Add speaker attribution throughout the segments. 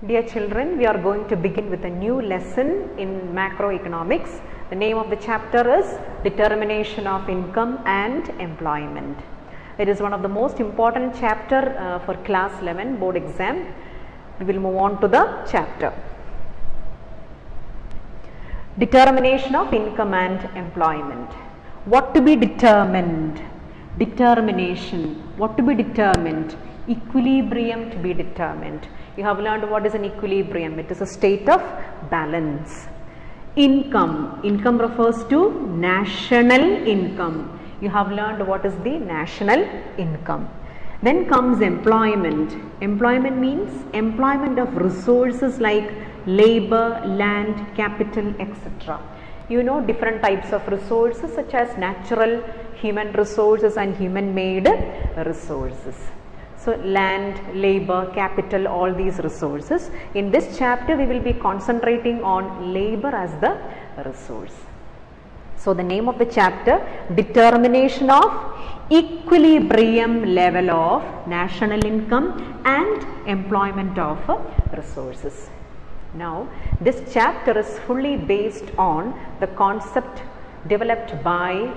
Speaker 1: Dear children, we are going to begin with a new lesson in macroeconomics. The name of the chapter is Determination of Income and Employment. It is one of the most important chapter for class 11 board exam. We will move on to the chapter. Determination of income and employment. What to be determined? Determination. What to be determined? Equilibrium to be determined. You have learned what is an equilibrium. It is a state of balance. Income. Income refers to national income. You have learned what is the national income. Then comes employment. Employment means employment of resources like labor, land, capital, etc. You know different types of resources such as natural, human resources and human made resources. So land, labor, capital, all these resources. In this chapter we will be concentrating on labor as the resource. So the name of the chapter, Determination of Equilibrium Level of National Income and Employment of Resources. Now this chapter is fully based on the concept developed by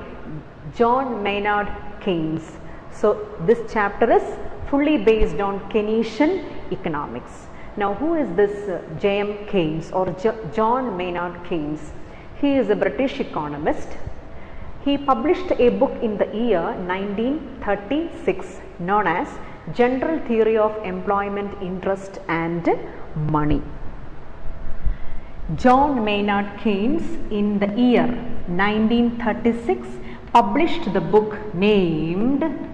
Speaker 1: John Maynard Keynes. So this chapter is fully based on Keynesian economics. Now who is this J.M. Keynes or John Maynard Keynes? He is a British economist. He published a book in the year 1936 known as General Theory of Employment, Interest and Money. John Maynard Keynes in the year 1936 published the book named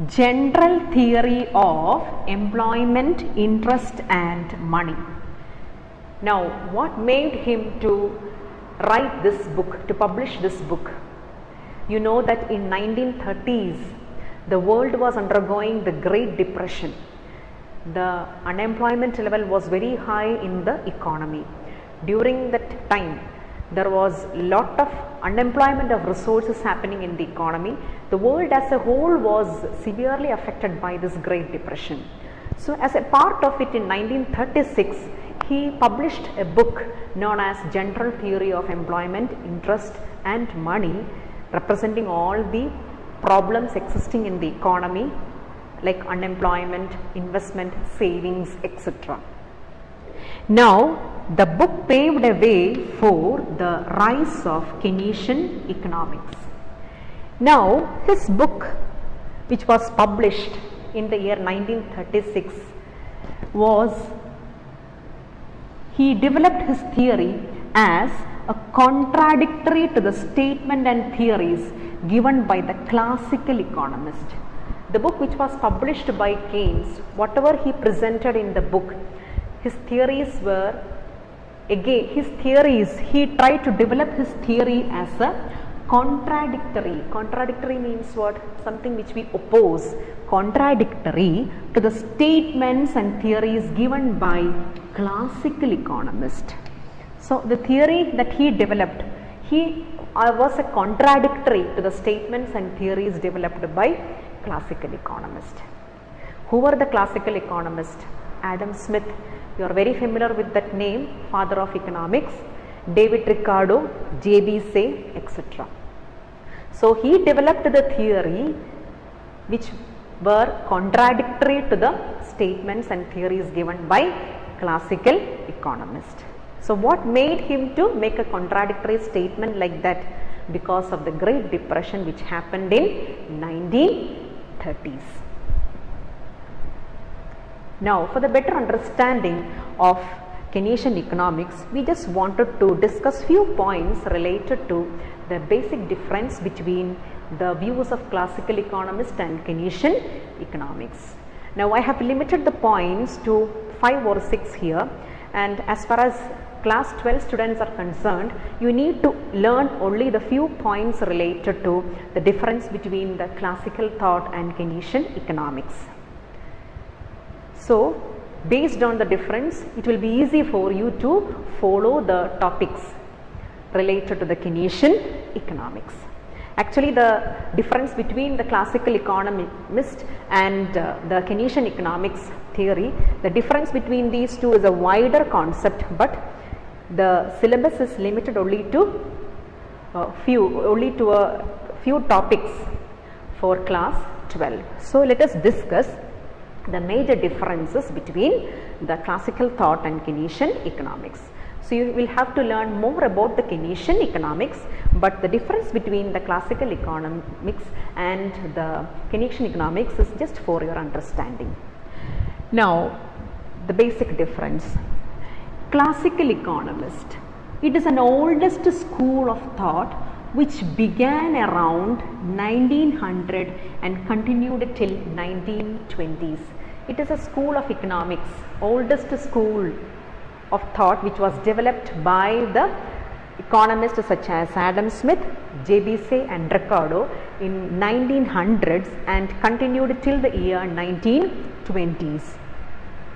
Speaker 1: General Theory of Employment, Interest and Money. Now, what made him to write this book, to publish this book? You know that in 1930s, the world was undergoing the Great Depression. The unemployment level was very high in the economy. During that time, there was lot of unemployment of resources happening in the economy. The world as a whole was severely affected by this Great Depression. So as a part of it in 1936, he published a book known as General Theory of Employment, Interest and Money, representing all the problems existing in the economy like unemployment, investment, savings, etc. Now, the book paved a way for the rise of Keynesian economics. Now, his book, which was published in the year 1936, he developed his theory as a contradictory to the statement and theories given by the classical economist. The book which was published by Keynes, whatever he presented in the book, his theories were, again, he tried to develop his theory as a contradictory. Contradictory means what? Something which we oppose. Contradictory to the statements and theories given by classical economists. So the theory that he developed, he was a contradictory to the statements and theories developed by classical economists. Who were the classical economists? Adam Smith. You are very familiar with that name, father of economics. David Ricardo, J.B. Say, etc. So he developed the theory which were contradictory to the statements and theories given by classical economists. So what made him to make a contradictory statement like that? Because of the Great Depression which happened in 1930s. Now, for the better understanding of Keynesian economics, we just wanted to discuss few points related to the basic difference between the views of classical economists and Keynesian economics. Now, I have limited the points to 5 or 6 here, and as far as class 12 students are concerned, you need to learn only the few points related to the difference between the classical thought and Keynesian economics. So, based on the difference, it will be easy for you to follow the topics related to the Keynesian economics. Actually, the difference between the classical economist and the Keynesian economics theory, the difference between these two is a wider concept, but the syllabus is limited only to a few topics for class 12. So let us discuss the major differences between the classical thought and Keynesian economics. So you will have to learn more about the Keynesian economics, but the difference between the classical economics and the Keynesian economics is just for your understanding. Now, the basic difference. Classical economist, it is an oldest school of thought which began around 1900 and continued till 1920s. It is a school of economics, oldest school of thought which was developed by the economists such as Adam Smith, J.B. Say and Ricardo in 1900s and continued till the year 1920s.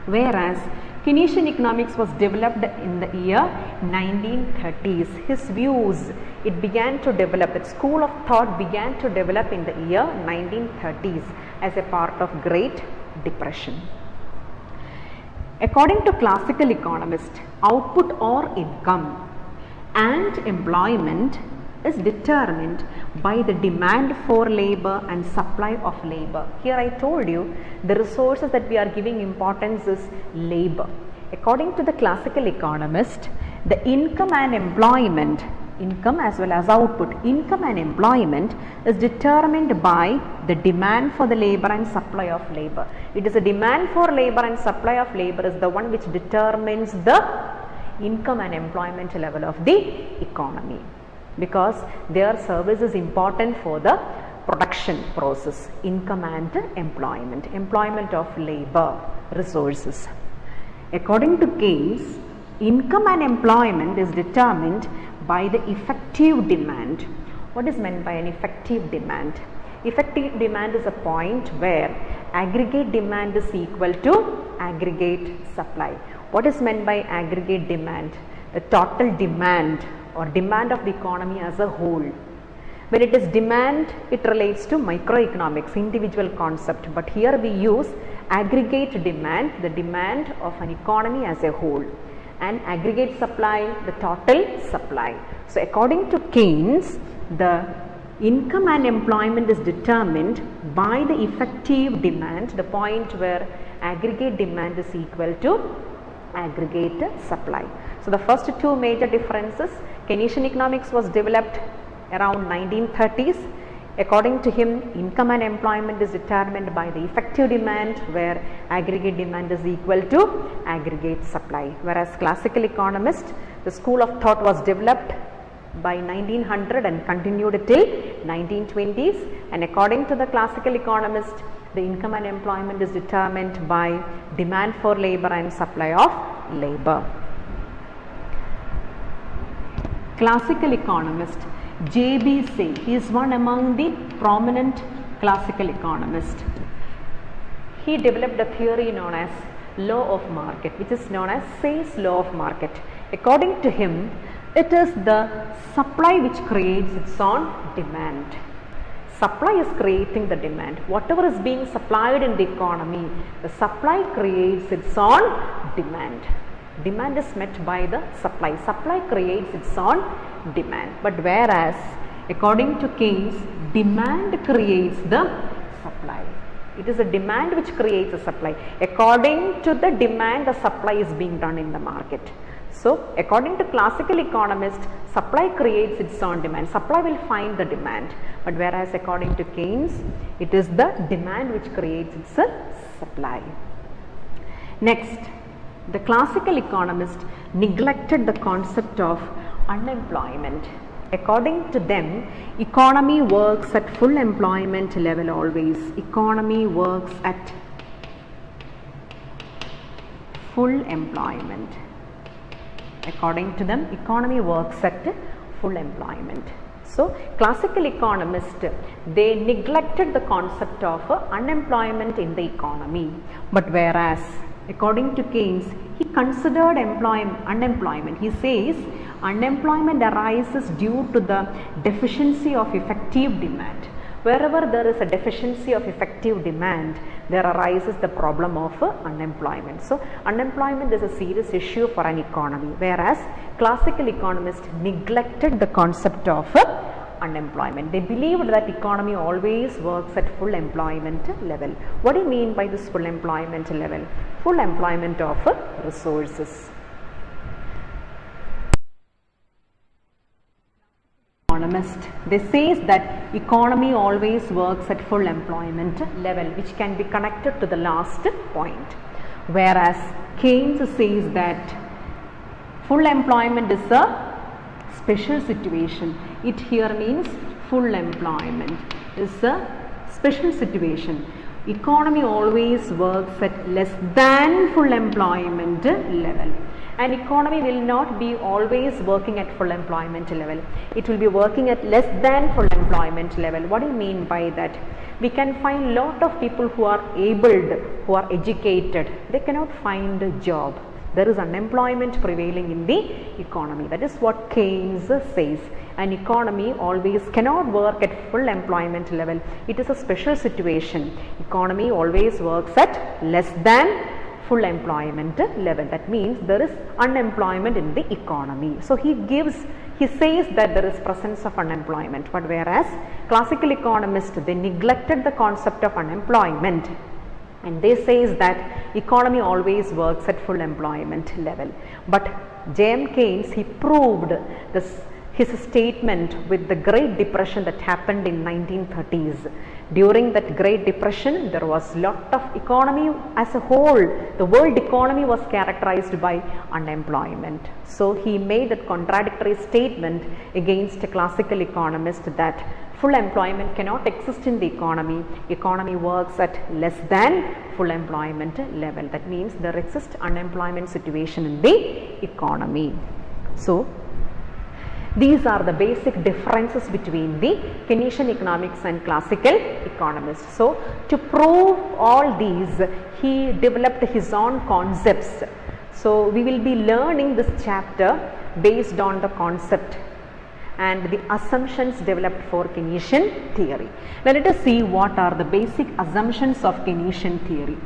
Speaker 1: Whereas Keynesian economics was developed in the year 1930s. His views, it began to develop, that school of thought began to develop in the year 1930s as a part of Great Depression. According to classical economists, output or income and employment is determined by the demand for labor and supply of labor. Here I told you the resources that we are giving importance is labor. According to the classical economist, the income and employment, income as well as output, income and employment is determined by the demand for the labor and supply of labor. It is a demand for labor and supply of labor is the one which determines the income and employment level of the economy, because their service is important for the production process, income and employment of labor resources. According to Keynes, income and employment is determined by the effective demand. What is meant by an effective demand? Effective demand is a point where aggregate demand is equal to aggregate supply. What is meant by aggregate demand? The total demand or demand of the economy as a whole. When it is demand, it relates to microeconomics, individual concept, but here we use aggregate demand, the demand of an economy as a whole, and aggregate supply, the total supply. So according to Keynes, the income and employment is determined by the effective demand, the point where aggregate demand is equal to aggregate supply. So the first two major differences, Keynesian economics was developed around 1930s. According to him, income and employment is determined by the effective demand where aggregate demand is equal to aggregate supply. Whereas classical economist, the school of thought was developed by 1900 and continued till 1920s, and according to the classical economist, the income and employment is determined by demand for labor and supply of labor. Classical economist J.B. Say, he is one among the prominent classical economists. He developed a theory known as law of market, which is known as Say's law of market. According to him, it is the supply which creates its own demand. Supply is creating the demand. Whatever is being supplied in the economy, the supply creates its own demand. Demand is met by the supply. Supply creates its own demand. But whereas, according to Keynes, demand creates the supply. It is a demand which creates a supply. According to the demand, the supply is being done in the market. So, according to classical economists, supply creates its own demand. Supply will find the demand. But whereas according to Keynes, it is the demand which creates its supply. Next, the classical economists neglected the concept of unemployment. According to them, economy works at full employment level always. Economy works at full employment. According to them, economy works at full employment. So, classical economists, they neglected the concept of unemployment in the economy. But whereas, according to Keynes, he considered unemployment. He says, Unemployment arises due to the deficiency of effective demand. Wherever there is a deficiency of effective demand, there arises the problem of unemployment. So, unemployment is a serious issue for an economy, whereas classical economists neglected the concept of unemployment. They believed that economy always works at full employment level. What do you mean by this full employment level? Full employment of resources. Economist, they says that economy always works at full employment level, which can be connected to the last point, whereas Keynes says that full employment is a special situation. It here means full employment is a special situation. Economy always works at less than full employment level. An economy will not be always working at full employment level. It will be working at less than full employment level. What do you mean by that? We can find lot of people who are abled, who are educated. They cannot find a job. There is unemployment prevailing in the economy. That is what Keynes says. An economy always cannot work at full employment level. It is a special situation. Economy always works at less than full employment level. That means there is unemployment in the economy. So he says that there is presence of unemployment, but whereas classical economists, they neglected the concept of unemployment, and they says that economy always works at full employment level. But J.M. Keynes, he proved his statement with the Great Depression that happened in 1930s. During that Great Depression, there was lot of economy as a whole. The world economy was characterized by unemployment. So he made that contradictory statement against a classical economist that full employment cannot exist in the economy. Economy works at less than full employment level. That means there exists unemployment situation in the economy. So these are the basic differences between the Keynesian economics and classical economists. So to prove all these, he developed his own concepts. So we will be learning this chapter based on the concept and the assumptions developed for Keynesian theory. Now let us see what are the basic assumptions of Keynesian theory.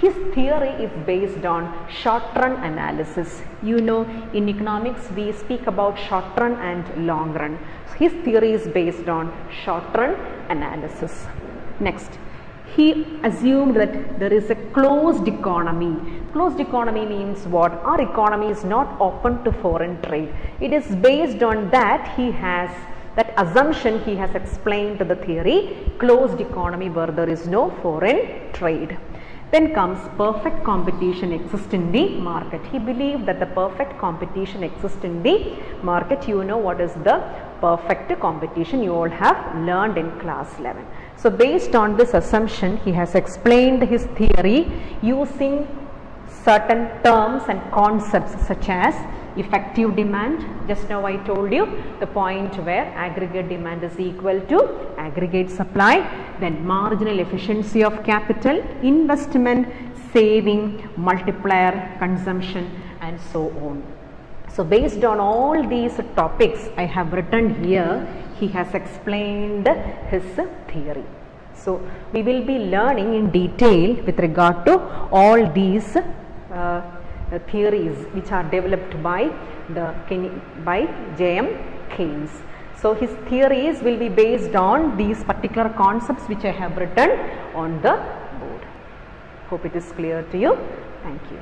Speaker 1: His theory is based on short-run analysis. You know, in economics we speak about short-run and long-run. His theory is based on short-run analysis. Next, he assumed that there is a closed economy. Closed economy means what? Our economy is not open to foreign trade. It is based on that that assumption he has explained to the theory, closed economy where there is no foreign trade. Then comes perfect competition exists in the market. He believed that the perfect competition exists in the market. You know what is the perfect competition, you all have learned in class 11. So based on this assumption, he has explained his theory using certain terms and concepts such as effective demand. Just now I told you the point where aggregate demand is equal to aggregate supply, then marginal efficiency of capital, investment, saving, multiplier, consumption, and so on. So based on all these topics I have written here, he has explained his theory. So we will be learning in detail with regard to all these theories which are developed by J.M. Keynes. So his theories will be based on these particular concepts which I have written on the board. Hope it is clear to you. Thank you.